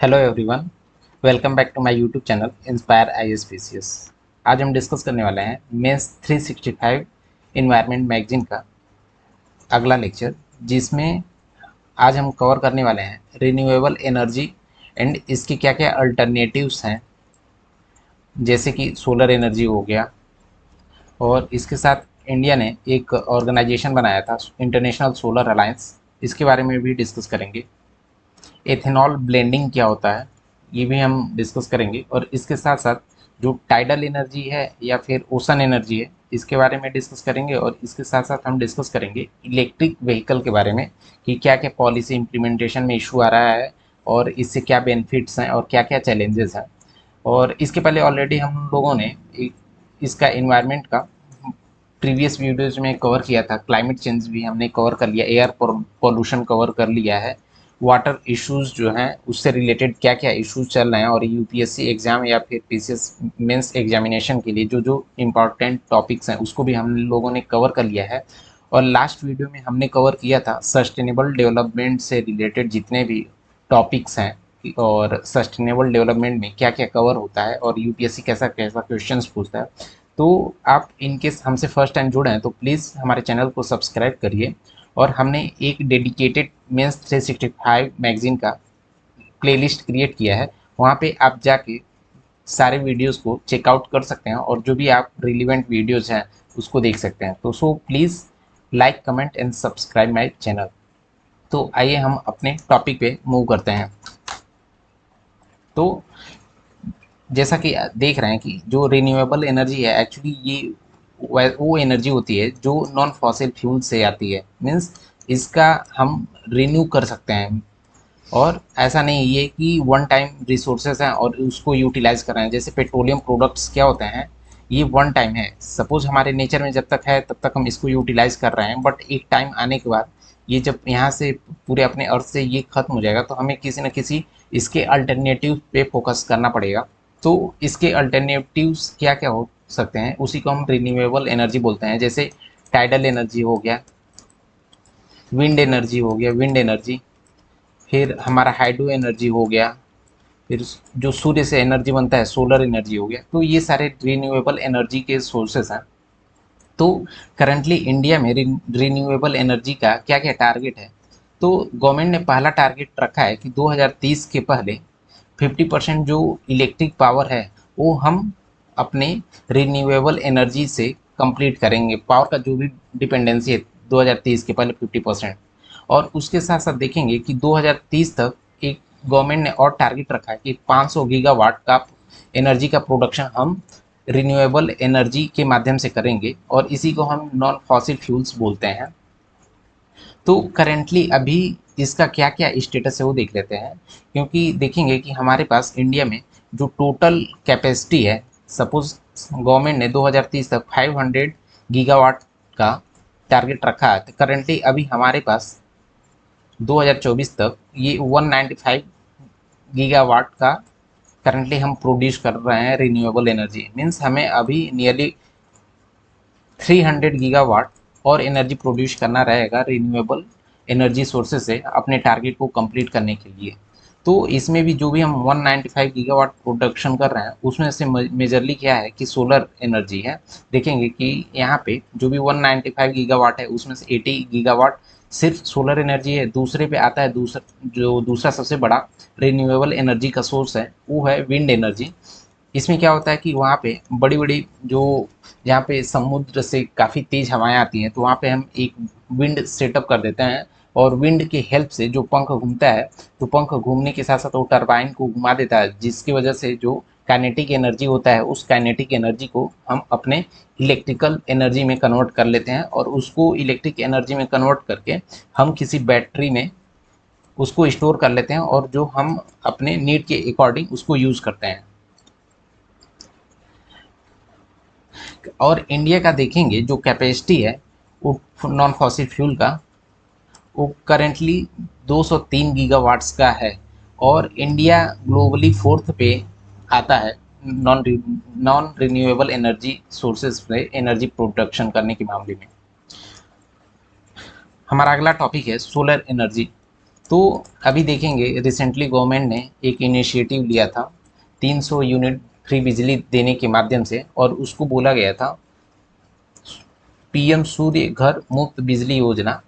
Hello everyone, welcome back to my YouTube channel inspire ISPCS। आज हम discuss करने वाले हैं मेंस 365 इन्वायरमेंट मैगजीन का अगला लेक्चर, जिसमें आज हम कवर करने वाले हैं रिन्यूएबल एनर्जी एंड इसके क्या क्या अल्टरनेटिव्स हैं, जैसे कि सोलर एनर्जी हो गया। और इसके साथ इंडिया ने एक ऑर्गेनाइजेशन बनाया था, इंटरनेशनल सोलर अलायंस, इसके बारे में भी डिस्कस करेंगे। एथेनॉल ब्लेंडिंग क्या होता है, ये भी हम डिस्कस करेंगे। और इसके साथ साथ जो टाइडल एनर्जी है या फिर ओशन एनर्जी है, इसके बारे में डिस्कस करेंगे। और इसके साथ साथ हम डिस्कस करेंगे इलेक्ट्रिक व्हीकल के बारे में कि क्या क्या पॉलिसी इम्प्लीमेंटेशन में इशू आ रहा है और इससे क्या बेनिफिट्स हैं और क्या क्या चैलेंजेस हैं। और इसके पहले ऑलरेडी हम लोगों ने इसका इन्वायरमेंट का प्रीवियस वीडियोज में कवर किया था। क्लाइमेट चेंज भी हमने कवर कर लिया, एयर पोल्यूशन कवर कर लिया है, वाटर इश्यूज जो हैं उससे रिलेटेड क्या क्या इश्यूज चल रहे हैं, और यूपीएससी एग्जाम या फिर पीसीएस मेंस एग्जामिनेशन के लिए जो जो इम्पॉर्टेंट टॉपिक्स हैं उसको भी हम लोगों ने कवर कर लिया है। और लास्ट वीडियो में हमने कवर किया था सस्टेनेबल डेवलपमेंट से रिलेटेड जितने भी टॉपिक्स हैं, और सस्टेनेबल डेवलपमेंट में क्या क्या कवर होता है और यूपीएससी कैसा कैसा क्वेश्चंस पूछता है। तो आप इनकेस हमसे फर्स्ट टाइम जुड़े हैं तो प्लीज़ हमारे चैनल को सब्सक्राइब करिए। और हमने एक डेडिकेटेड मेंस 365 मैगजीन का प्लेलिस्ट क्रिएट किया है, वहाँ पे आप जाके सारे वीडियोस को चेकआउट कर सकते हैं और जो भी आप रिलीवेंट वीडियोस हैं उसको देख सकते हैं। तो so please like comment and subscribe my channel. तो आइए हम अपने टॉपिक पे मूव करते हैं। तो जैसा कि देख रहे हैं कि जो रिन्यूएबल एनर्जी है, एक्चुअली ये वो एनर्जी होती है जो नॉन फॉसिल फ्यूल से आती है। मीन्स इसका हम रिन्यू कर सकते हैं। और ऐसा नहीं ये कि वन टाइम रिसोर्सेज हैं और उसको यूटिलाइज कर रहे हैं। जैसे पेट्रोलियम प्रोडक्ट्स क्या होते हैं, ये वन टाइम है। सपोज हमारे नेचर में जब तक है तब तक हम इसको यूटिलाइज कर रहे हैं, बट एक टाइम आने के बाद ये जब यहाँ से पूरे अपने अर्थ से ये खत्म हो जाएगा तो हमें किसी न किसी इसके अल्टरनेटिव पे फोकस करना पड़ेगा। तो इसके अल्टरनेटिव्स क्या क्या हो सकते हैं, उसी को हम रिन्यूएबल एनर्जी बोलते हैं। जैसे टाइडल एनर्जी हो गया, विंड एनर्जी हो गया, विंड एनर्जी, फिर हमारा हाइड्रो एनर्जी हो गया, फिर जो सूर्य से एनर्जी बनता है सोलर एनर्जी हो गया। तो ये सारे रिन्यूएबल एनर्जी के सोर्सेस हैं। तो करंटली इंडिया में रिन्यूएबल एनर्जी का क्या क्या टारगेट है, तो गवर्नमेंट ने पहला टारगेट रखा है कि 2030 के पहले 50% जो इलेक्ट्रिक पावर है वो हम अपने रिन्यूएबल एनर्जी से कंप्लीट करेंगे। पावर का जो भी डिपेंडेंसी है 2030 के पहले 50%। और उसके साथ साथ देखेंगे कि 2030 तक एक गवर्नमेंट ने और टारगेट रखा है कि 500 गीगावाट का एनर्जी का प्रोडक्शन हम रिन्यूएबल एनर्जी के माध्यम से करेंगे, और इसी को हम नॉन फॉसिल फ्यूल्स बोलते हैं। तो करेंटली अभी इसका क्या क्या स्टेटस है वो देख लेते हैं। क्योंकि देखेंगे कि हमारे पास इंडिया में जो टोटल कैपेसिटी है, सपोज गवर्नमेंट ने 2030 तक 500 गीगावाट का टारगेट रखा है, तो करेंटली अभी हमारे पास 2024 तक ये 195 गीगावाट का करंटली हम प्रोड्यूस कर रहे हैं रिन्यूएबल एनर्जी। मीन्स हमें अभी नियरली 300 गीगावाट और एनर्जी प्रोड्यूस करना रहेगा रिन्यूएबल एनर्जी सोर्सेज से अपने टारगेट को कंप्लीट करने के लिए। तो इसमें भी जो भी हम 195 गीगावाट प्रोडक्शन कर रहे हैं उसमें से मेजरली क्या है कि सोलर एनर्जी है। देखेंगे कि यहाँ पे जो भी 195 गीगावाट है उसमें से 80 गीगावाट सिर्फ सोलर एनर्जी है। दूसरे पे आता है दूसरा सबसे बड़ा रिन्यूएबल एनर्जी का सोर्स है, वो है विंड एनर्जी। इसमें क्या होता है कि वहाँ पे बड़ी बड़ी जो जहाँ पे समुद्र से काफ़ी तेज़ हवाएं आती हैं, तो वहाँ पे हम एक विंड सेटअप कर देते हैं। और विंड की हेल्प से जो पंख घूमता है, तो पंख घूमने के साथ साथ वो टरबाइन को घुमा देता है, जिसकी वजह से जो काइनेटिक एनर्जी होता है उस काइनेटिक एनर्जी को हम अपने इलेक्ट्रिकल एनर्जी में कन्वर्ट कर लेते हैं। और उसको इलेक्ट्रिक एनर्जी में कन्वर्ट करके हम किसी बैटरी में उसको स्टोर कर लेते हैं, और जो हम अपने नीड के अकॉर्डिंग उसको यूज़ करते हैं। और इंडिया का देखेंगे जो कैपेसिटी है वो नॉन फॉसिल फ्यूल का, वो करेंटली 203 गीगावाट्स का है। और इंडिया ग्लोबली फोर्थ पे आता है नॉन रिन्यूएबल एनर्जी सोर्सेज पे एनर्जी प्रोडक्शन करने के मामले में। हमारा अगला टॉपिक है सोलर एनर्जी। तो अभी देखेंगे रिसेंटली गवर्नमेंट ने एक इनिशिएटिव लिया था 300 यूनिट फ्री बिजली देने के माध्यम से, और उसको बोला गया था पीएम सूर्य घर मुफ्त बिजली योजना।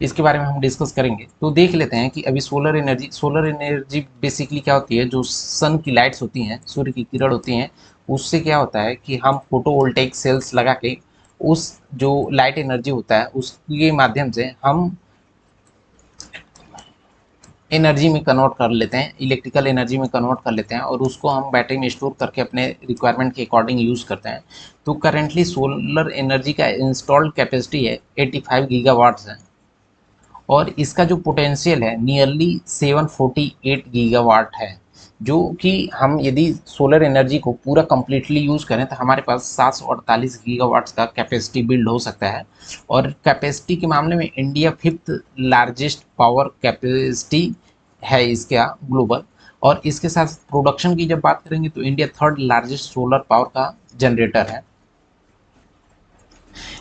इसके बारे में हम डिस्कस करेंगे। तो देख लेते हैं कि अभी सोलर एनर्जी बेसिकली क्या होती है। जो सन की लाइट्स होती हैं, सूर्य की किरण होती हैं, उससे क्या होता है कि हम फोटोवोल्टेइक सेल्स लगा के उस जो लाइट एनर्जी होता है उसके माध्यम से हम एनर्जी में कन्वर्ट कर लेते हैं, इलेक्ट्रिकल एनर्जी में कन्वर्ट कर लेते हैं, और उसको हम बैटरी में स्टोर करके अपने रिक्वायरमेंट के अकॉर्डिंग यूज़ करते हैं। तो करेंटली सोलर एनर्जी का इंस्टॉल्ड कैपेसिटी है 85 गीगावाट्स है, और इसका जो पोटेंशियल है नियरली 748 गीगावाट है। जो कि हम यदि सोलर एनर्जी को पूरा कंप्लीटली यूज़ करें तो हमारे पास 748 गीगावाट्स का कैपेसिटी बिल्ड हो सकता है। और कैपेसिटी के मामले में India fifth largest power capacity है इसका ग्लोबल। और इसके साथ प्रोडक्शन की जब बात करेंगे तो India third largest solar power का जनरेटर है।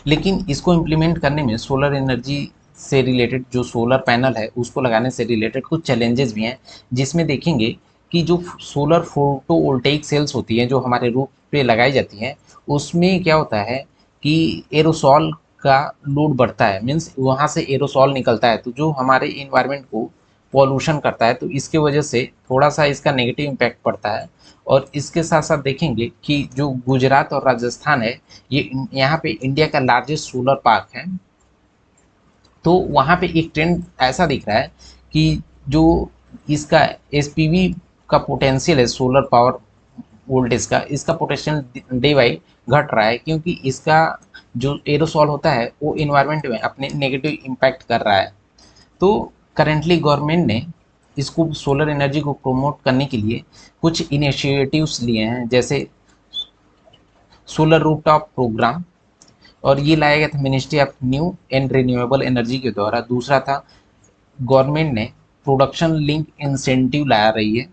लेकिन इसको इम्प्लीमेंट करने में सोलर एनर्जी से रिलेटेड जो सोलर पैनल है उसको लगाने से रिलेटेड कुछ चैलेंजेस भी हैं, जिसमें देखेंगे कि जो सोलर फोटोवोल्टेइक सेल्स होती हैं जो हमारे रूफ पे लगाई जाती हैं, उसमें क्या होता है कि एरोसॉल का लोड बढ़ता है, मीन्स वहाँ से एरोसॉल निकलता है, तो जो हमारे इन्वायरमेंट को पॉल्यूशन करता है, तो इसके वजह से थोड़ा सा इसका नेगेटिव इम्पैक्ट पड़ता है। और इसके साथ साथ देखेंगे कि जो गुजरात और राजस्थान है, ये यहाँ पे इंडिया का लार्जेस्ट सोलर पार्क है। तो वहाँ पे एक ट्रेंड ऐसा दिख रहा है कि जो इसका एसपीवी का पोटेंशियल है, सोलर पावर वोल्टेज का, इसका पोटेंशियल डे बाई घट रहा है, क्योंकि इसका जो एरोसॉल होता है वो इन्वायरमेंट में अपने नेगेटिव इम्पैक्ट कर रहा है। तो करेंटली गवर्नमेंट ने इसको सोलर एनर्जी को प्रमोट करने के लिए कुछ इनिशिएटिव्स लिए हैं, जैसे सोलर रूफटॉप प्रोग्राम, और ये लाया गया था ministry of new and renewable energy के द्वारा। दूसरा था गवर्नमेंट ने प्रोडक्शन लिंक इंसेंटिव ला रही है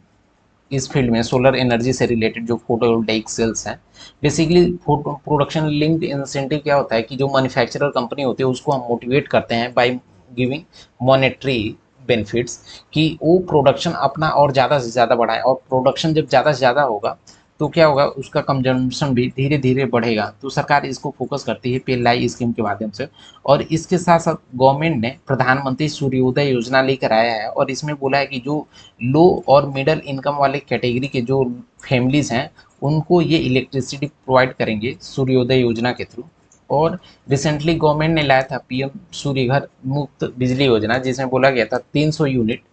इस फील्ड में, सोलर एनर्जी से रिलेटेड जो फोटोवोल्टेइक सेल्स हैं। बेसिकली प्रोडक्शन लिंक्ड इंसेंटिव क्या होता है कि जो मैन्युफैक्चरर कंपनी होती है उसको हम मोटिवेट करते हैं बाय गिविंग मॉनेटरी बेनिफिट्स, कि वो प्रोडक्शन अपना और ज़्यादा से ज़्यादा बढ़ाएं, और प्रोडक्शन जब ज़्यादा से ज़्यादा होगा तो क्या होगा, उसका कंजम्पशन भी धीरे धीरे बढ़ेगा। तो सरकार इसको फोकस करती है पीएलआई स्कीम के माध्यम से। और इसके साथ साथ गवर्नमेंट ने प्रधानमंत्री सूर्योदय योजना लेकर आया है, और इसमें बोला है कि जो लो और मिडल इनकम वाले कैटेगरी के जो फैमिलीज़ हैं उनको ये इलेक्ट्रिसिटी प्रोवाइड करेंगे सूर्योदय योजना के थ्रू। और रिसेंटली गवर्नमेंट ने लाया था पीएम सूर्य घर मुफ्त बिजली योजना, जिसमें बोला गया था 300 यूनिट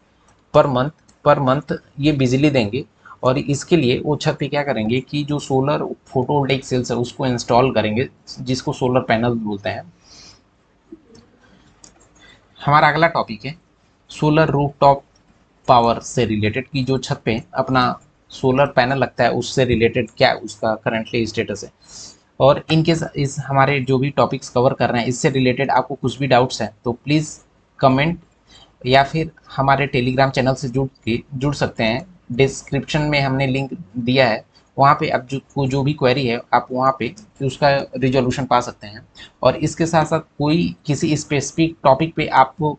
पर मंथ ये बिजली देंगे। और इसके लिए वो छत पे क्या करेंगे कि जो सोलर फोटोवोल्टेइक सेल्स है उसको इंस्टॉल करेंगे, जिसको सोलर पैनल बोलते हैं। हमारा अगला टॉपिक है सोलर रूफटॉप पावर से रिलेटेड, कि जो छत पे अपना सोलर पैनल लगता है उससे रिलेटेड क्या उसका करंटली स्टेटस है। और इनके इस हमारे जो भी टॉपिक्स कवर कर रहे हैं इससे रिलेटेड आपको कुछ भी डाउट्स हैं तो प्लीज़ कमेंट, या फिर हमारे टेलीग्राम चैनल से जुड़ सकते हैं। डिस्क्रिप्शन में हमने लिंक दिया है, वहाँ पे आप जो भी क्वेरी है आप वहाँ पे उसका रिजोल्यूशन पा सकते हैं। और इसके साथ साथ कोई किसी स्पेसिफिक टॉपिक पे आपको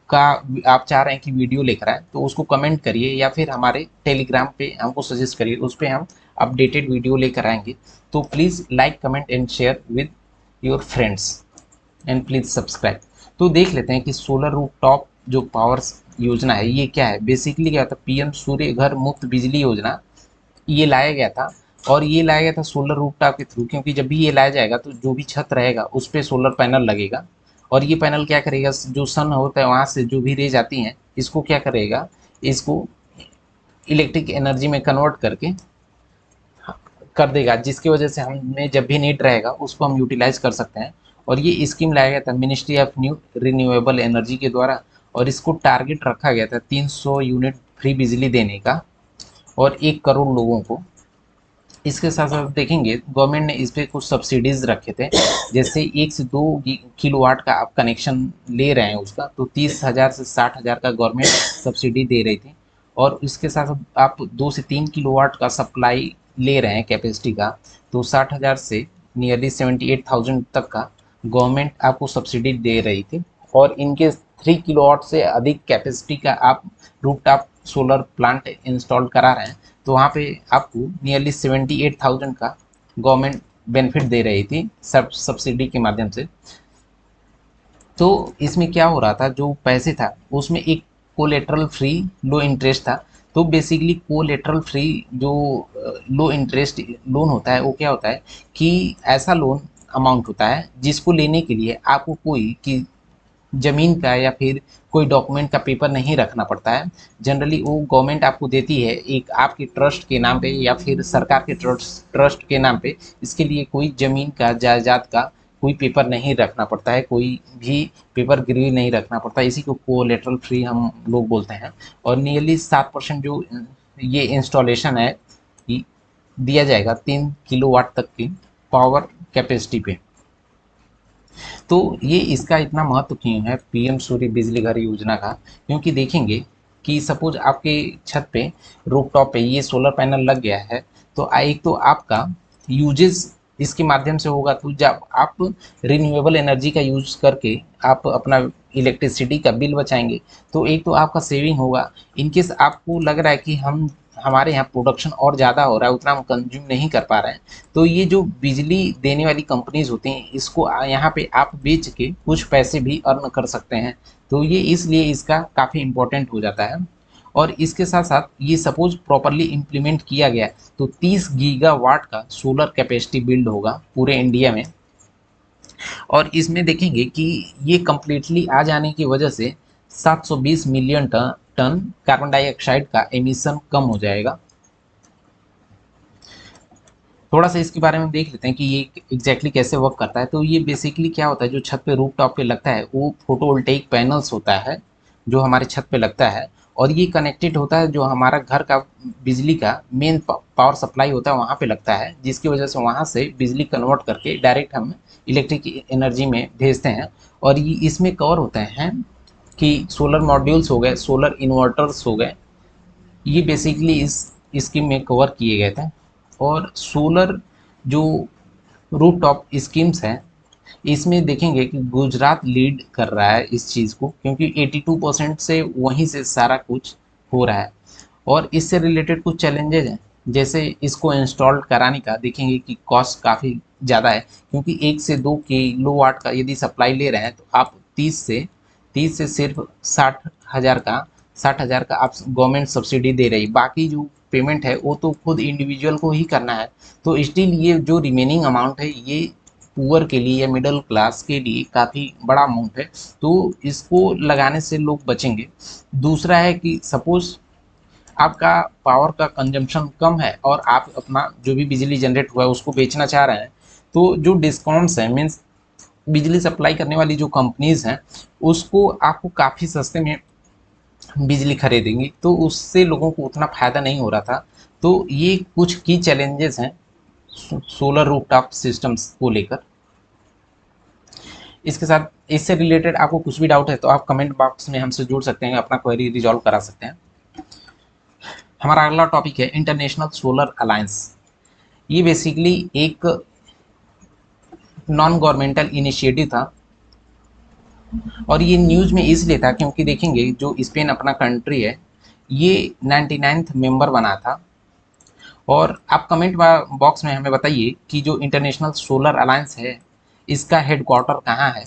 का आप चाह रहे हैं कि वीडियो लेकर आए तो उसको कमेंट करिए, या फिर हमारे टेलीग्राम पे हमको सजेस्ट करिए, उस पर हम अपडेटेड वीडियो लेकर आएंगे। तो please like comment and share with your friends and please subscribe. तो देख लेते हैं कि सोलर रूफटॉप जो पावर योजना है ये क्या है। बेसिकली क्या होता है, पीएम सूर्य घर मुफ्त बिजली योजना ये लाया गया था, और ये लाया गया था सोलर रूफटॉप के थ्रू, क्योंकि जब भी ये लाया जाएगा तो जो भी छत रहेगा उस पर सोलर पैनल लगेगा। और ये पैनल क्या करेगा, जो सन होता है वहाँ से जो भी रेज आती हैं इसको क्या करेगा, इसको इलेक्ट्रिक एनर्जी में कन्वर्ट करके कर देगा, जिसकी वजह से हमें जब भी नीड रहेगा उसको हम यूटिलाइज कर सकते हैं। और ये स्कीम लाया गया था ministry of new renewable energy के द्वारा, और इसको टारगेट रखा गया था 300 यूनिट फ्री बिजली देने का, और 1 करोड़ लोगों को। इसके साथ साथ देखेंगे गवर्नमेंट ने इस पर कुछ सब्सिडीज़ रखे थे, जैसे 1 से 2 किलोवाट का आप कनेक्शन ले रहे हैं उसका तो 30,000 से 60,000 का गवर्नमेंट सब्सिडी दे रही थी। और इसके साथ साथ आप 2 से 3 किलोवाट का सप्लाई ले रहे हैं कैपेसिटी का तो 60,000 से नियरली 78,000 तक का गवर्नमेंट आपको सब्सिडी दे रही थी। और इनके 3 किलोवाट से अधिक कैपेसिटी का आप रूफटॉप सोलर प्लांट इंस्टॉल करा रहे हैं तो वहाँ पे आपको नियरली 78,000 का गवर्नमेंट बेनिफिट दे रही थी सब्सिडी के माध्यम से। तो इसमें क्या हो रहा था, जो पैसे था उसमें एक कोलेटरल फ्री लो इंटरेस्ट था। तो बेसिकली कोलेटरल फ्री जो लो इंटरेस्ट लोन होता है वो क्या होता है कि ऐसा लोन अमाउंट होता है जिसको लेने के लिए आपको कोई कि ज़मीन का या फिर कोई डॉक्यूमेंट का पेपर नहीं रखना पड़ता है। जनरली वो गवर्नमेंट आपको देती है एक आपके ट्रस्ट के नाम पे या फिर सरकार के ट्रस्ट के नाम पे। इसके लिए कोई ज़मीन का जायदाद का कोई पेपर नहीं रखना पड़ता है, कोई भी पेपर गिरवी नहीं रखना पड़ता, इसी को कोलेटरल फ्री हम लोग बोलते हैं। और नियरली 7% जो ये इंस्टॉलेशन है ये दिया जाएगा 3 किलोवाट तक की पावर कैपेसिटी पे। तो ये इसका इतना महत्व क्यों है पीएम सूर्य बिजली घर योजना का, क्योंकि देखेंगे कि सपोज आपके छत पे रूफटॉप पे ये सोलर पैनल लग गया है तो एक तो आपका यूजेस इसके माध्यम से होगा। तो जब आप रिन्यूएबल एनर्जी का यूज करके आप अपना इलेक्ट्रिसिटी का बिल बचाएंगे तो एक तो आपका सेविंग होगा। इनकेस आपको लग रहा है कि हमारे यहाँ प्रोडक्शन और ज़्यादा हो रहा है, उतना हम कंज्यूम नहीं कर पा रहे हैं, तो ये जो बिजली देने वाली कंपनीज होती हैं इसको यहाँ पे आप बेच के कुछ पैसे भी अर्न कर सकते हैं। तो ये इसलिए इसका काफ़ी इम्पोर्टेंट हो जाता है। और इसके साथ साथ ये सपोज प्रॉपरली इम्प्लीमेंट किया गया तो 30 गीगावाट का सोलर कैपेसिटी बिल्ड होगा पूरे इंडिया में। और इसमें देखेंगे कि ये कम्प्लीटली आ जाने की वजह से 720 मिलियन टन कार्बन डाइऑक्साइड का एमिशन कम हो जाएगा। थोड़ा सा इसके बारे में देख लेते हैं कि ये एग्जैक्टली कैसे वर्क करता है। तो ये बेसिकली क्या होता है, जो छत पे रूफ टॉप पे लगता है वो फोटोवोल्टेइक पैनल्स होता है जो हमारे छत पे लगता है। और ये कनेक्टेड होता है जो हमारा घर का बिजली का मेन पावर सप्लाई होता है वहाँ पे लगता है, जिसकी वजह से वहाँ से बिजली कन्वर्ट करके डायरेक्ट हम इलेक्ट्रिक एनर्जी में भेजते हैं। और ये इसमें कवर होते हैं कि सोलर मॉड्यूल्स हो गए, सोलर इन्वर्टर्स हो गए, ये बेसिकली इस स्कीम में कवर किए गए थे। और सोलर जो रूफ टॉप स्कीम्स हैं इसमें देखेंगे कि गुजरात लीड कर रहा है इस चीज़ को, क्योंकि 82% से वहीं से सारा कुछ हो रहा है। और इससे रिलेटेड कुछ चैलेंजेज हैं, जैसे इसको इंस्टॉल कराने का देखेंगे कि कॉस्ट काफ़ी ज़्यादा है, क्योंकि 1 से 2 किलोवाट का यदि सप्लाई ले रहे हैं तो आप 30 से सिर्फ 60,000 का आप गवर्नमेंट सब्सिडी दे रही, बाकी जो पेमेंट है वो तो खुद इंडिविजुअल को ही करना है। तो स्टिल ये जो रिमेनिंग अमाउंट है ये पुअर के लिए या मिडिल क्लास के लिए काफ़ी बड़ा अमाउंट है, तो इसको लगाने से लोग बचेंगे। दूसरा है कि सपोज आपका पावर का कंजम्पशन कम है और आप अपना जो भी बिजली जनरेट हुआ है उसको बेचना चाह रहे हैं, तो जो डिस्काउंट्स हैं मीन्स बिजली सप्लाई करने वाली जो कंपनीज़ हैं उसको आपको काफ़ी सस्ते में बिजली खरीदेंगी, तो उससे लोगों को उतना फ़ायदा नहीं हो रहा था। तो ये कुछ की चैलेंजेस हैं सोलर रूफटॉप सिस्टम्स को लेकर। इसके साथ इससे रिलेटेड आपको कुछ भी डाउट है तो आप कमेंट बॉक्स में हमसे जुड़ सकते हैं, अपना क्वेरी रिजॉल्व करा सकते हैं। हमारा अगला टॉपिक है इंटरनेशनल सोलर अलायंस। ये बेसिकली एक नॉन गवर्नमेंटल इनिशिएटिव था और ये न्यूज़ में इसलिए था क्योंकि देखेंगे जो स्पेन अपना कंट्री है ये 99th मेंबर बना था। और आप कमेंट बॉक्स में हमें बताइए कि जो इंटरनेशनल सोलर अलायंस है इसका हेडक्वार्टर कहाँ है।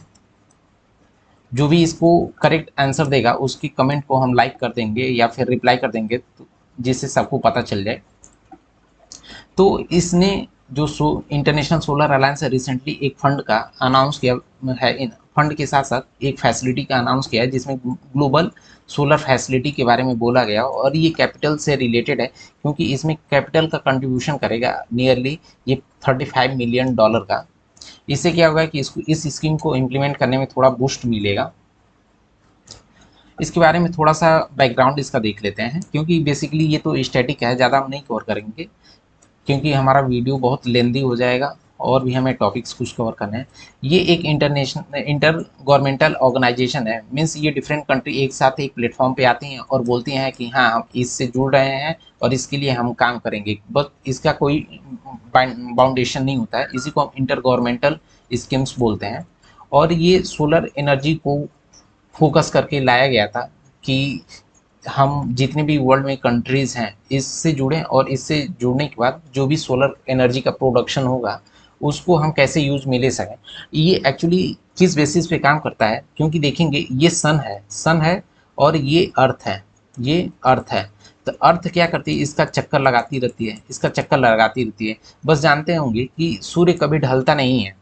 जो भी इसको करेक्ट आंसर देगा उसकी कमेंट को हम लाइक कर देंगे या फिर रिप्लाई कर देंगे, तो जिससे सबको पता चल जाए। तो इसने जो इंटरनेशनल सोलर अलायंस है रिसेंटली एक फंड का अनाउंस किया है। इन फंड के साथ साथ एक फैसिलिटी का अनाउंस किया है जिसमें ग्लोबल सोलर फैसिलिटी के बारे में बोला गया। और ये कैपिटल से रिलेटेड है क्योंकि इसमें कैपिटल का कंट्रीब्यूशन करेगा नियरली ये $35 मिलियन का। इससे क्या होगा कि इसको इस स्कीम को इम्प्लीमेंट करने में थोड़ा बूस्ट मिलेगा। इसके बारे में थोड़ा सा बैकग्राउंड इसका देख लेते हैं, क्योंकि बेसिकली ये तो स्टैटिक है, ज़्यादा हम नहीं कवर करेंगे क्योंकि हमारा वीडियो बहुत लेंदी हो जाएगा और भी हमें टॉपिक्स कुछ कवर करने हैं। ये एक इंटर गवर्नमेंटल ऑर्गेनाइजेशन है, मीन्स ये डिफरेंट कंट्री एक साथ एक प्लेटफॉर्म पे आती हैं और बोलती हैं कि हाँ हम इससे जुड़ रहे हैं और इसके लिए हम काम करेंगे, बस इसका कोई बाउंडेशन नहीं होता है। इसी को हम इंटर गवर्नमेंटल स्कीम्स बोलते हैं। और ये सोलर एनर्जी को फोकस करके लाया गया था कि हम जितने भी वर्ल्ड में कंट्रीज़ हैं इससे जुड़ें, और इससे जुड़ने के बाद जो भी सोलर एनर्जी का प्रोडक्शन होगा उसको हम कैसे यूज़ में ले सकें। ये एक्चुअली किस बेसिस पे काम करता है, क्योंकि देखेंगे ये सन है और ये अर्थ है, ये अर्थ है। तो अर्थ क्या करती है, इसका चक्कर लगाती रहती है, इसका चक्कर लगाती रहती है। बस जानते होंगे कि सूर्य कभी ढलता नहीं है,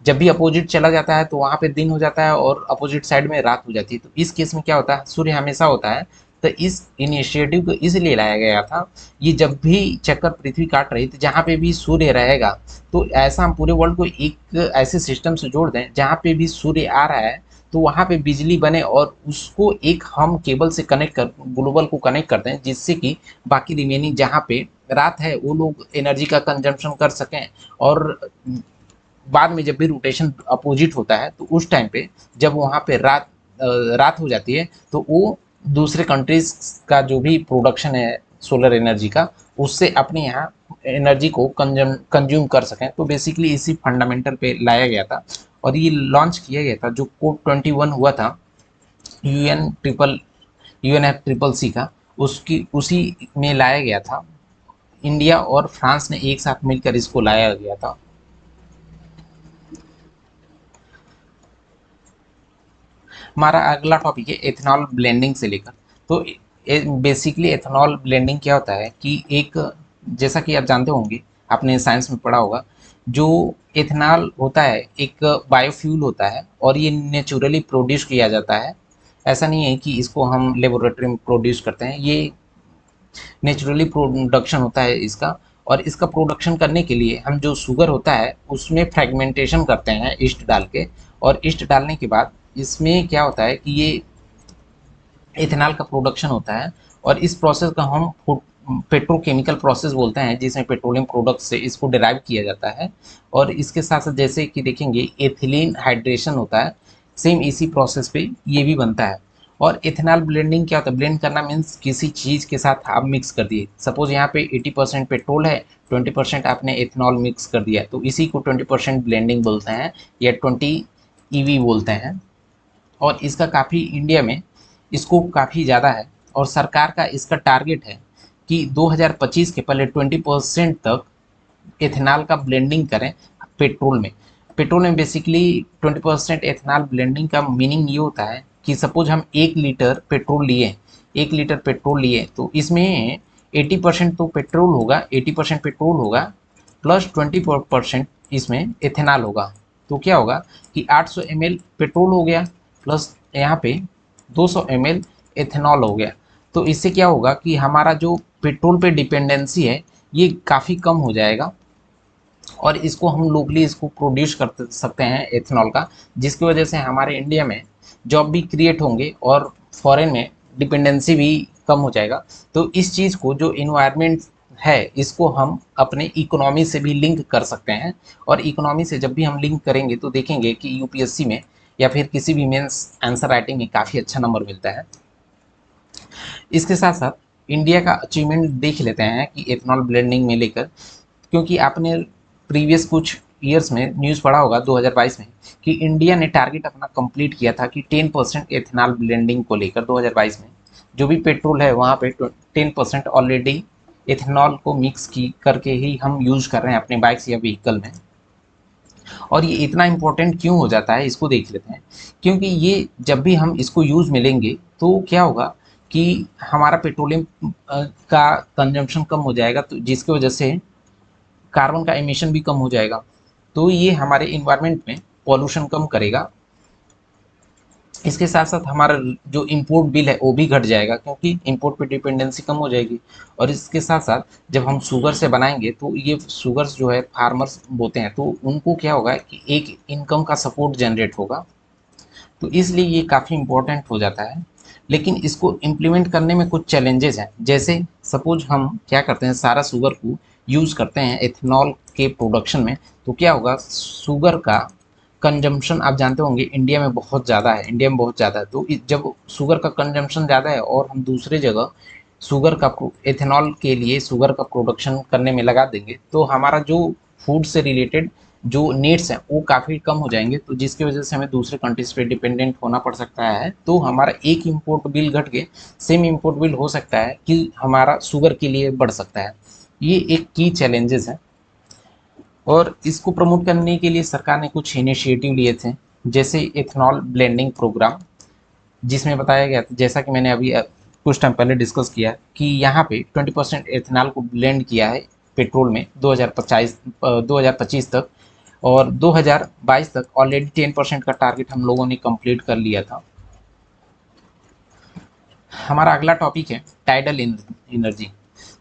जब भी अपोजिट चला जाता है तो वहाँ पे दिन हो जाता है और अपोजिट साइड में रात हो जाती है। तो इस केस में क्या होता है, सूर्य हमेशा होता है। तो इस इनिशिएटिव को इसलिए लाया गया था, ये जब भी चक्कर पृथ्वी काट रही थी जहाँ पे भी सूर्य रहेगा, तो ऐसा हम पूरे वर्ल्ड को एक ऐसे सिस्टम से जोड़ दें जहाँ पे भी सूर्य आ रहा है तो वहाँ पे बिजली बने, और उसको एक हम केबल से कनेक्ट कर ग्लोबल को कनेक्ट कर दें, जिससे कि बाकी रिमेनिंग जहाँ पे रात है वो लोग एनर्जी का कंजम्पशन कर सकें। और बाद में जब भी रोटेशन अपोजिट होता है तो उस टाइम पे जब वहाँ पे रात हो जाती है तो वो दूसरे कंट्रीज का जो भी प्रोडक्शन है सोलर एनर्जी का, उससे अपने यहाँ एनर्जी को कंज्यूम कर सकें। तो बेसिकली इसी फंडामेंटल पे लाया गया था और ये लॉन्च किया गया था। जो COP21 हुआ था UNFCCC का, उसकी उसी में लाया गया था। इंडिया और फ्रांस ने एक साथ मिलकर इसको लाया गया था। हमारा अगला टॉपिक है एथेनॉल ब्लेंडिंग से लेकर। तो बेसिकली एथेनॉल ब्लेंडिंग क्या होता है कि एक, जैसा कि आप जानते होंगे, आपने साइंस में पढ़ा होगा, जो एथेनॉल होता है एक बायोफ्यूल होता है और ये नेचुरली प्रोड्यूस किया जाता है। ऐसा नहीं है कि इसको हम लेबोरेटरी में प्रोड्यूस करते हैं, ये नेचुरली प्रोडक्शन होता है इसका। और इसका प्रोडक्शन करने के लिए हम जो शुगर होता है उसमें फ्रेगमेंटेशन करते हैं ईस्ट डाल के, और ईस्ट डालने के बाद इसमें क्या होता है कि ये इथेनॉल का प्रोडक्शन होता है। और इस प्रोसेस का हम पेट्रोकेमिकल प्रोसेस बोलते हैं, जिसमें पेट्रोलियम प्रोडक्ट से इसको डिराइव किया जाता है। और इसके साथ साथ जैसे कि देखेंगे एथिलीन हाइड्रेशन होता है, सेम इसी प्रोसेस पे ये भी बनता है। और इथेनॉल ब्लेंडिंग क्या होता है, ब्लेंड करना मीन्स किसी चीज़ के साथ आप मिक्स कर दिए। सपोज यहाँ पे 80% पेट्रोल है, 20% आपने इथेनॉल मिक्स कर दिया, तो इसी को 20% ब्लेंडिंग बोलते हैं या 20 EV बोलते हैं। और इसका काफ़ी इंडिया में स्कोप काफ़ी ज़्यादा है, और सरकार का इसका टारगेट है कि 2025 के पहले 20% तक एथेनॉल का ब्लेंडिंग करें पेट्रोल में। पेट्रोल में बेसिकली 20% एथेनॉल ब्लेंडिंग का मीनिंग ये होता है कि सपोज हम 1 लीटर पेट्रोल लिए तो इसमें 80% तो पेट्रोल होगा, 80% पेट्रोल होगा प्लस 20% इसमें एथेनॉल होगा। तो क्या होगा कि 800 ml पेट्रोल हो गया प्लस यहाँ पे 200 ml एथेनॉल हो गया। तो इससे क्या होगा कि हमारा जो पेट्रोल पे डिपेंडेंसी है ये काफ़ी कम हो जाएगा, और इसको हम लोकली इसको प्रोड्यूस कर सकते हैं एथेनॉल का, जिसकी वजह से हमारे इंडिया में जॉब भी क्रिएट होंगे और फॉरेन में डिपेंडेंसी भी कम हो जाएगा। तो इस चीज़ को, जो इन्वायरमेंट है, इसको हम अपने इकोनॉमी से भी लिंक कर सकते हैं। और इकोनॉमी से जब भी हम लिंक करेंगे तो देखेंगे कि यूपीएससी में या फिर किसी भी मेंस आंसर राइटिंग में काफ़ी अच्छा नंबर मिलता है। इसके साथ साथ इंडिया का अचीवमेंट देख लेते हैं कि एथेनॉल ब्लेंडिंग में लेकर, क्योंकि आपने प्रीवियस कुछ ईयर्स में न्यूज़ पढ़ा होगा 2022 में कि इंडिया ने टारगेट अपना कंप्लीट किया था कि 10% एथेनॉल ब्लेंडिंग को लेकर 2022 में जो भी पेट्रोल है वहाँ पे 10% ऑलरेडी एथेनॉल को मिक्स की करके ही हम यूज़ कर रहे हैं अपने बाइक्स या व्हीकल में। और ये इतना इम्पोर्टेंट क्यों हो जाता है इसको देख लेते हैं। क्योंकि ये जब भी हम इसको यूज़ में लेंगे तो क्या होगा कि हमारा पेट्रोलियम का कंजम्पशन कम हो जाएगा, तो जिसकी वजह से कार्बन का एमिशन भी कम हो जाएगा। तो ये हमारे इन्वायरमेंट में पॉल्यूशन कम करेगा। इसके साथ साथ हमारा जो इंपोर्ट बिल है वो भी घट जाएगा, क्योंकि इंपोर्ट पे डिपेंडेंसी कम हो जाएगी। और इसके साथ साथ जब हम शुगर से बनाएंगे तो ये शुगर्स जो है फार्मर्स बोते हैं, तो उनको क्या होगा कि एक इनकम का सपोर्ट जनरेट होगा। तो इसलिए ये काफ़ी इम्पोर्टेंट हो जाता है। लेकिन इसको इम्प्लीमेंट करने में कुछ चैलेंजेस हैं। जैसे सपोज हम क्या करते हैं, सारा शुगर को यूज़ करते हैं एथेनॉल के प्रोडक्शन में, तो क्या होगा, शुगर का कंजम्पशन आप जानते होंगे इंडिया में बहुत ज़्यादा है, इंडिया में बहुत ज़्यादा है। तो जब शुगर का कंजम्पशन ज़्यादा है और हम दूसरे जगह शुगर का एथेनॉल के लिए शुगर का प्रोडक्शन करने में लगा देंगे, तो हमारा जो फूड से रिलेटेड जो नीड्स हैं वो काफ़ी कम हो जाएंगे, तो जिसकी वजह से हमें दूसरे कंट्रीज पे डिपेंडेंट होना पड़ सकता है। तो हमारा एक इंपोर्ट बिल घट के सेम इंपोर्ट बिल हो सकता है कि हमारा शुगर के लिए बढ़ सकता है। ये एक की चैलेंजेस है। और इसको प्रमोट करने के लिए सरकार ने कुछ इनिशिएटिव लिए थे, जैसे इथेनॉल ब्लेंडिंग प्रोग्राम, जिसमें बताया गया था, जैसा कि मैंने अभी कुछ टाइम पहले डिस्कस किया, कि यहाँ पे 20% एथेनॉल को ब्लेंड किया है पेट्रोल में 2025 तक, और 2022 तक ऑलरेडी 10% का टारगेट हम लोगों ने कंप्लीट कर लिया था। हमारा अगला टॉपिक है टाइडल एनर्जी।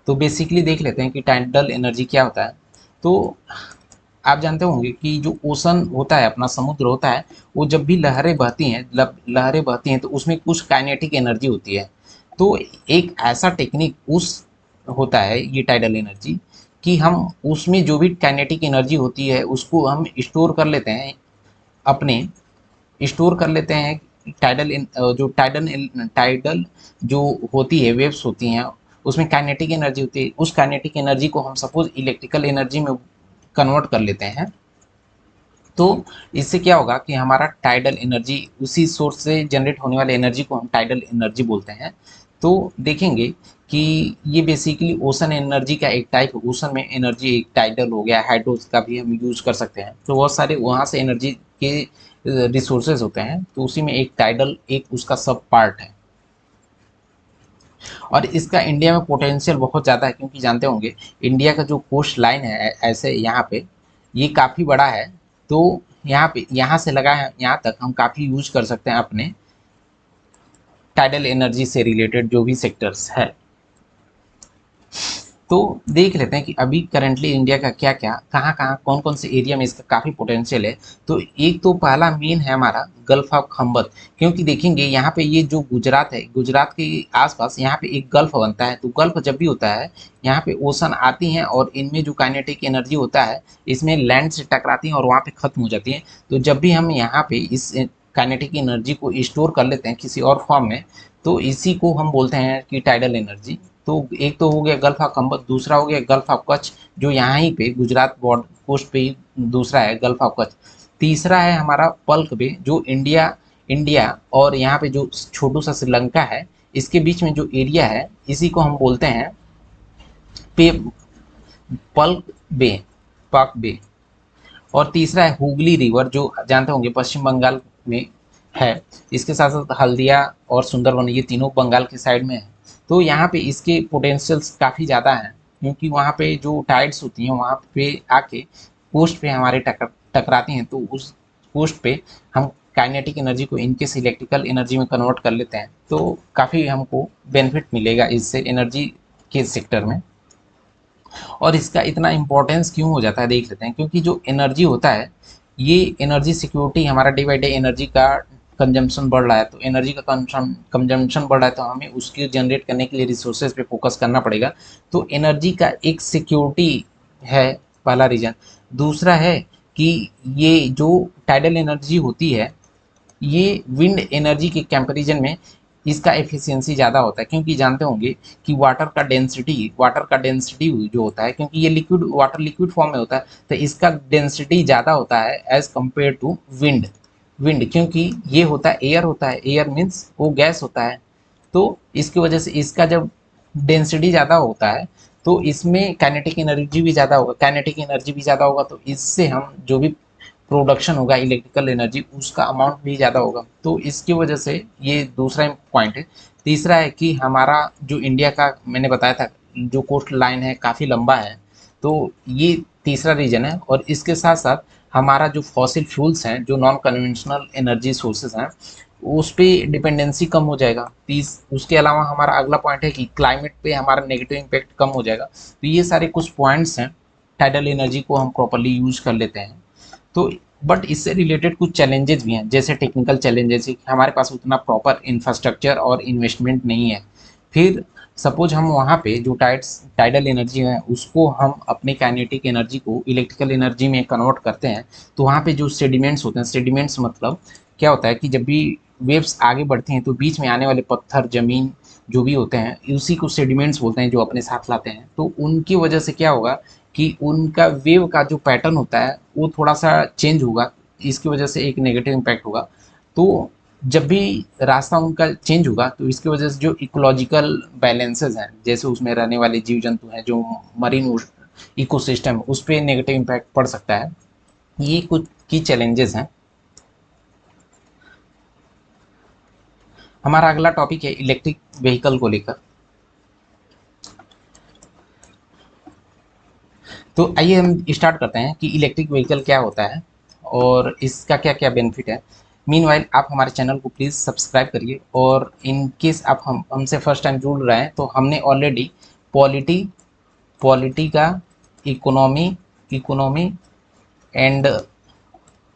तो बेसिकली देख लेते हैं कि टाइडल एनर्जी क्या होता है। तो आप जानते होंगे कि जो ओशन होता है, अपना समुद्र होता है, वो जब भी लहरें बहती हैं, लहरें बहती हैं तो उसमें कुछ काइनेटिक एनर्जी होती है। तो एक ऐसा टेक्निक उस होता है ये टाइडल एनर्जी, कि हम उसमें जो भी काइनेटिक एनर्जी होती है उसको हम स्टोर कर लेते हैं, अपने स्टोर कर लेते हैं। जो टाइडल जो होती है, वेव्स होती हैं, उसमें काइनेटिक एनर्जी होती है। उस काइनेटिक एनर्जी को हम सपोज इलेक्ट्रिकल एनर्जी में कन्वर्ट कर लेते हैं। तो इससे क्या होगा कि हमारा टाइडल एनर्जी, उसी सोर्स से जनरेट होने वाले एनर्जी को हम टाइडल एनर्जी बोलते हैं। तो देखेंगे कि ये बेसिकली ओशन एनर्जी का एक टाइप है। ओशन में एनर्जी एक टाइडल हो गया, हाइड्रोस का भी हम यूज कर सकते हैं। तो बहुत सारे वहाँ से एनर्जी के रिसोर्सेज होते हैं, तो उसी में एक टाइडल एक उसका सब पार्ट है। और इसका इंडिया में पोटेंशियल बहुत ज़्यादा है, क्योंकि जानते होंगे इंडिया का जो कोस्ट लाइन है ऐसे यहाँ पे, ये काफ़ी बड़ा है। तो यहाँ पे, यहाँ से लगा है यहाँ तक, हम काफ़ी यूज कर सकते हैं अपने टाइडल एनर्जी से रिलेटेड जो भी सेक्टर्स है। तो देख लेते हैं कि अभी करंटली इंडिया का क्या क्या, कहाँ कहाँ, कौन कौन से एरिया में इसका काफ़ी पोटेंशियल है। तो एक तो पहला मेन है हमारा गल्फ ऑफ खंबत, क्योंकि देखेंगे यहाँ पे ये जो गुजरात है, गुजरात के आसपास यहाँ पे एक गल्फ बनता है। तो गल्फ जब भी होता है, यहाँ पे ओशन आती हैं और इनमें जो काइनेटिक एनर्जी होता है, इसमें लैंड से टकराती हैं और वहाँ पे खत्म हो जाती है। तो जब भी हम यहाँ पे इस काइनेटिक एनर्जी को स्टोर कर लेते हैं किसी और फॉर्म में, तो इसी को हम बोलते हैं कि टाइडल एनर्जी। तो एक तो हो गया गल्फ ऑफ कंबत, दूसरा हो गया गल्फ ऑफ कच्छ, जो यहाँ ही पे गुजरात बॉर्डर कोस्ट पे ही दूसरा है गल्फ ऑफ कच्छ। तीसरा है हमारा पल्क बे, जो इंडिया इंडिया और यहाँ पे जो छोटू सा श्रीलंका है, इसके बीच में जो एरिया है, इसी को हम बोलते हैं पे पल्क बे, पक बे। और तीसरा है हुगली रिवर, जो जानते होंगे पश्चिम बंगाल में है। इसके साथ साथ हल्दिया और सुंदरबन, ये तीनों बंगाल के साइड में है। तो यहाँ पे इसके पोटेंशियल्स काफ़ी ज़्यादा हैं, क्योंकि वहाँ पे जो टाइड्स होती हैं वहाँ पे आके कोस्ट पे हमारे टकराती हैं। तो उस कोस्ट पे हम काइनेटिक एनर्जी को इनकेस इलेक्ट्रिकल एनर्जी में कन्वर्ट कर लेते हैं, तो काफ़ी हमको बेनिफिट मिलेगा इससे एनर्जी के सेक्टर में। और इसका इतना इम्पोर्टेंस क्यों हो जाता है देख लेते हैं। क्योंकि जो एनर्जी होता है, ये एनर्जी सिक्योरिटी, हमारा डे बाई डे एनर्जी का कंजम्पशन बढ़ रहा है। तो एनर्जी का कंजम्पशन बढ़ रहा है, तो हमें उसकी जनरेट करने के लिए रिसोर्सेज पे फोकस करना पड़ेगा। तो एनर्जी का एक सिक्योरिटी है, पहला रीजन। दूसरा है कि ये जो टाइडल एनर्जी होती है, ये विंड एनर्जी के कंपैरिजन में इसका एफिशिएंसी ज़्यादा होता है। क्योंकि जानते होंगे कि वाटर का डेंसिटी जो होता है, क्योंकि ये वाटर लिक्विड फॉर्म में होता है, तो इसका डेंसिटी ज़्यादा होता है एज कम्पेयर टू विंड। क्योंकि ये होता है एयर, होता है एयर मीन्स वो गैस होता है। तो इसकी वजह से इसका जब डेंसिटी ज़्यादा होता है, तो इसमें काइनेटिक एनर्जी भी ज़्यादा होगा। तो इससे हम जो भी प्रोडक्शन होगा इलेक्ट्रिकल एनर्जी, उसका अमाउंट भी ज़्यादा होगा। तो इसकी वजह से ये दूसरा पॉइंट है। तीसरा है कि हमारा जो इंडिया का, मैंने बताया था, जो कोस्ट लाइन है काफ़ी लंबा है। तो ये तीसरा रीजन है। और इसके साथ साथ हमारा जो फॉसिल फ्यूल्स हैं, जो नॉन कन्वेंशनल एनर्जी सोर्सेज हैं, उस पर डिपेंडेंसी कम हो जाएगा। उसके अलावा हमारा अगला पॉइंट है कि क्लाइमेट पे हमारा नेगेटिव इम्पैक्ट कम हो जाएगा। तो ये सारे कुछ पॉइंट्स हैं, टाइडल एनर्जी को हम प्रॉपरली यूज कर लेते हैं। तो बट इससे रिलेटेड कुछ चैलेंजेस भी हैं, जैसे टेक्निकल चैलेंजेस, हमारे पास उतना प्रॉपर इंफ्रास्ट्रक्चर और इन्वेस्टमेंट नहीं है। फिर सपोज हम वहाँ पे जो टाइडल एनर्जी है उसको हम अपनी काइनेटिक एनर्जी को इलेक्ट्रिकल एनर्जी में कन्वर्ट करते हैं। तो वहाँ पे जो सेडिमेंट्स होते हैं, सेडिमेंट्स मतलब क्या होता है कि जब भी वेव्स आगे बढ़ती हैं, तो बीच में आने वाले पत्थर, जमीन जो भी होते हैं, उसी को सेडिमेंट्स बोलते हैं, जो अपने साथ लाते हैं। तो उनकी वजह से क्या होगा कि उनका वेव का जो पैटर्न होता है वो थोड़ा सा चेंज होगा, इसकी वजह से एक नेगेटिव इम्पैक्ट होगा। तो जब भी रास्ता उनका चेंज होगा तो इसकी वजह से जो इकोलॉजिकल बैलेंसेस हैं, जैसे उसमें रहने वाले जीव जंतु हैं, जो मरीन इकोसिस्टम है, उस पर नेगेटिव इम्पैक्ट पड़ सकता है। ये कुछ की चैलेंजेस हैं। हमारा अगला टॉपिक है इलेक्ट्रिक व्हीकल को लेकर। तो आइए हम स्टार्ट करते हैं कि इलेक्ट्रिक व्हीकल क्या होता है और इसका क्या क्या बेनिफिट है। मीनवाइल आप हमारे चैनल को प्लीज़ सब्सक्राइब करिए, और इन केस आप हमसे फर्स्ट टाइम जुड़ रहे हैं तो हमने ऑलरेडी पॉलिटी पॉलिटी का इकोनॉमी इकोनॉमी एंड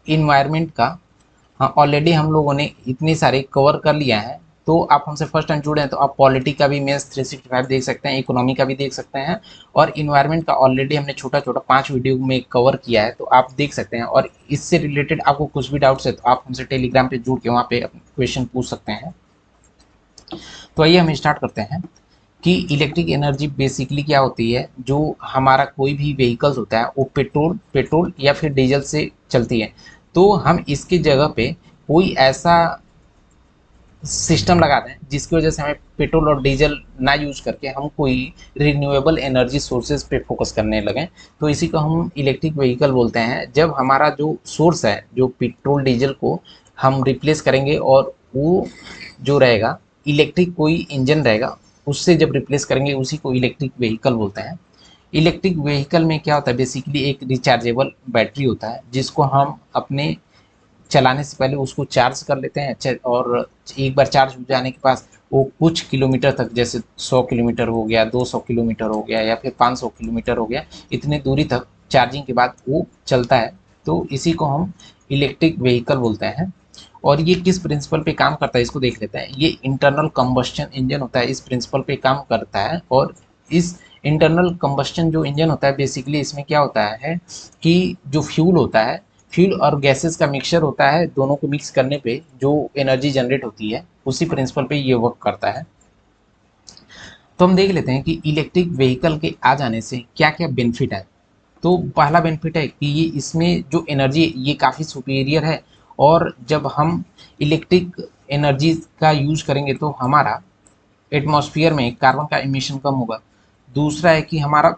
इन्वायरमेंट का, हाँ ऑलरेडी हम लोगों ने इतनी सारे कवर कर लिया है। तो आप हमसे फर्स्ट टाइम जुड़े हैं तो आप पॉलिटी का भी मेंस 365 देख सकते हैं, इकोनॉमी का भी देख सकते हैं, और इन्वायरमेंट का ऑलरेडी हमने छोटा छोटा 5 वीडियो में कवर किया है, तो आप देख सकते हैं। और इससे रिलेटेड आपको कुछ भी डाउट्स है तो आप हमसे टेलीग्राम पे जुड़ के वहाँ पे क्वेश्चन पूछ सकते हैं। तो आइए हम स्टार्ट करते हैं कि इलेक्ट्रिक एनर्जी बेसिकली क्या होती है। जो हमारा कोई भी व्हीकल्स होता है वो पेट्रोल या फिर डीजल से चलती है, तो हम इसकी जगह पे कोई ऐसा सिस्टम लगा दें जिसकी वजह से हमें पेट्रोल और डीजल ना यूज करके हम कोई रिन्यूएबल एनर्जी सोर्सेज पे फोकस करने लगें, तो इसी को हम इलेक्ट्रिक व्हीकल बोलते हैं। जब हमारा जो सोर्स है, जो पेट्रोल डीजल को हम रिप्लेस करेंगे, और वो जो रहेगा इलेक्ट्रिक कोई इंजन रहेगा, उससे जब रिप्लेस करेंगे, उसी को इलेक्ट्रिक व्हीकल बोलते हैं। इलेक्ट्रिक व्हीकल में क्या होता है, बेसिकली एक रिचार्जेबल बैटरी होता है जिसको हम अपने चलाने से पहले उसको चार्ज कर लेते हैं। अच्छा, और एक बार चार्ज हो जाने के पास वो कुछ किलोमीटर तक, जैसे 100 किलोमीटर हो गया, 200 किलोमीटर हो गया, या फिर 500 किलोमीटर हो गया, इतनी दूरी तक चार्जिंग के बाद वो चलता है। तो इसी को हम इलेक्ट्रिक व्हीकल बोलते हैं। और ये किस प्रिंसिपल पे काम करता है इसको देख लेते हैं। ये इंटरनल कंबस्शन इंजन होता है, इस प्रिंसिपल पे काम करता है। और इस इंटरनल कंबस्शन जो इंजन होता है, बेसिकली इसमें क्या होता है कि जो फ्यूल होता है, फ्यूल और गैसेस का मिक्सचर होता है, दोनों को मिक्स करने पे जो एनर्जी जनरेट होती है, उसी प्रिंसिपल पे ये वर्क करता है। तो हम देख लेते हैं कि इलेक्ट्रिक व्हीकल के आ जाने से क्या क्या बेनिफिट है। तो पहला बेनिफिट है कि ये इसमें जो एनर्जी है ये काफ़ी सुपीरियर है, और जब हम इलेक्ट्रिक एनर्जी का यूज करेंगे तो हमारा एटमॉस्फेयर में कार्बन का इमिशन कम होगा। दूसरा है कि हमारा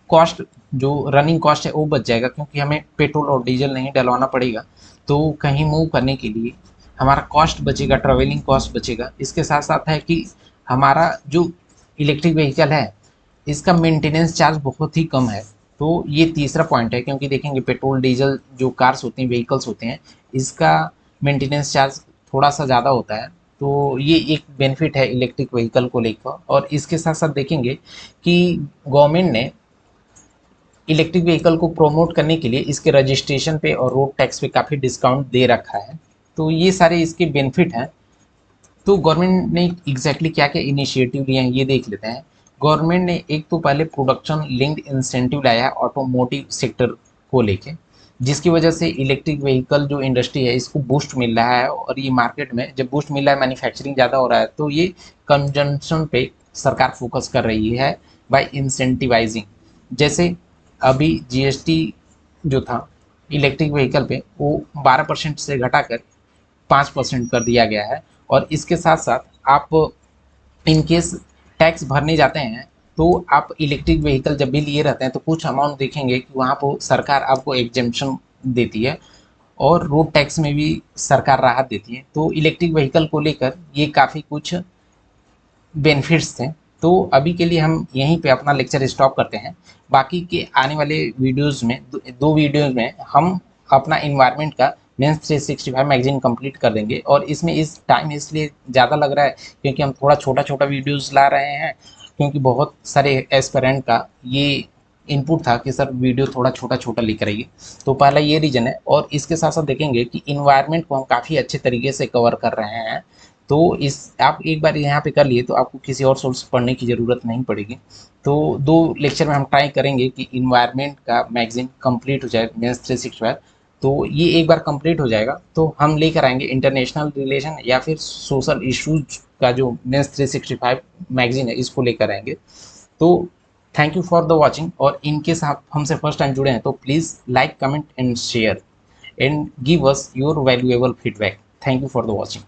कॉस्ट, जो रनिंग कॉस्ट है वो बच जाएगा, क्योंकि हमें पेट्रोल और डीजल नहीं डलवाना पड़ेगा। तो कहीं मूव करने के लिए हमारा कॉस्ट बचेगा, ट्रैवलिंग कॉस्ट बचेगा। इसके साथ साथ है कि हमारा जो इलेक्ट्रिक व्हीकल है इसका मेंटेनेंस चार्ज बहुत ही कम है। तो ये तीसरा पॉइंट है, क्योंकि देखेंगे पेट्रोल डीजल जो कार्स होती हैं, व्हीकल्स होते हैं, इसका मेंटेनेंस चार्ज थोड़ा सा ज़्यादा होता है। तो ये एक बेनिफिट है इलेक्ट्रिक व्हीकल को लेकर। और इसके साथ साथ देखेंगे कि गवर्नमेंट ने इलेक्ट्रिक व्हीकल को प्रोमोट करने के लिए इसके रजिस्ट्रेशन पे और रोड टैक्स पे काफ़ी डिस्काउंट दे रखा है। तो ये सारे इसके बेनिफिट हैं। तो गवर्नमेंट ने एग्जैक्टली क्या क्या इनिशिएटिव लिए हैं ये देख लेते हैं। गवर्नमेंट ने एक तो पहले प्रोडक्शन लिंक्ड इंसेंटिव लाया है ऑटोमोटिव सेक्टर को लेके, जिसकी वजह से इलेक्ट्रिक व्हीकल जो इंडस्ट्री है इसको बूस्ट मिल रहा है। और ये मार्केट में जब बूस्ट मिल रहा है, मैन्युफैक्चरिंग ज़्यादा हो रहा है, तो ये कंजम्पशन पे सरकार फोकस कर रही है बाय इंसेंटिवाइजिंग। जैसे अभी जीएसटी जो था इलेक्ट्रिक व्हीकल पे, वो 12% से घटाकर 5% कर दिया गया है। और इसके साथ साथ आप इन केस टैक्स भरने जाते हैं तो आप इलेक्ट्रिक व्हीकल जब भी लिए रहते हैं तो कुछ अमाउंट देखेंगे कि वहाँ पर सरकार आपको एग्जेम्पशन देती है, और रोड टैक्स में भी सरकार राहत देती है। तो इलेक्ट्रिक व्हीकल को लेकर ये काफ़ी कुछ बेनिफिट्स थे। तो अभी के लिए हम यहीं पे अपना लेक्चर स्टॉप करते हैं। बाकी के आने वाले वीडियोज़ में, दो वीडियोज़ में हम अपना इन्वायरमेंट का मेंस 365 मैगजीन कंप्लीट कर देंगे। और इसमें इस टाइम इसलिए ज़्यादा लग रहा है क्योंकि हम थोड़ा छोटा छोटा वीडियोज़ ला रहे हैं, क्योंकि बहुत सारे एस्पिरेंट का ये इनपुट था कि सर वीडियो थोड़ा छोटा छोटा लेकर आइए। तो पहला ये रीज़न है। और इसके साथ साथ देखेंगे कि इन्वायरमेंट को हम काफ़ी अच्छे तरीके से कवर कर रहे हैं। तो इस आप एक बार यहाँ पे कर लिए तो आपको किसी और सोर्स पढ़ने की ज़रूरत नहीं पड़ेगी। तो 2 लेक्चर में हम ट्राई करेंगे कि इन्वायरमेंट का मैगजीन कंप्लीट हो जाए मेंस 365। तो ये एक बार कंप्लीट हो जाएगा तो हम लेकर आएंगे इंटरनेशनल रिलेशन या फिर सोशल इश्यूज का जो मेंस 365 मैगजीन है इसको लेकर आएंगे। तो thank you for the watching, और इनकेस आप हमसे फर्स्ट टाइम जुड़े हैं तो please like, comment and share and give us your valuable feedback. Thank you for the watching.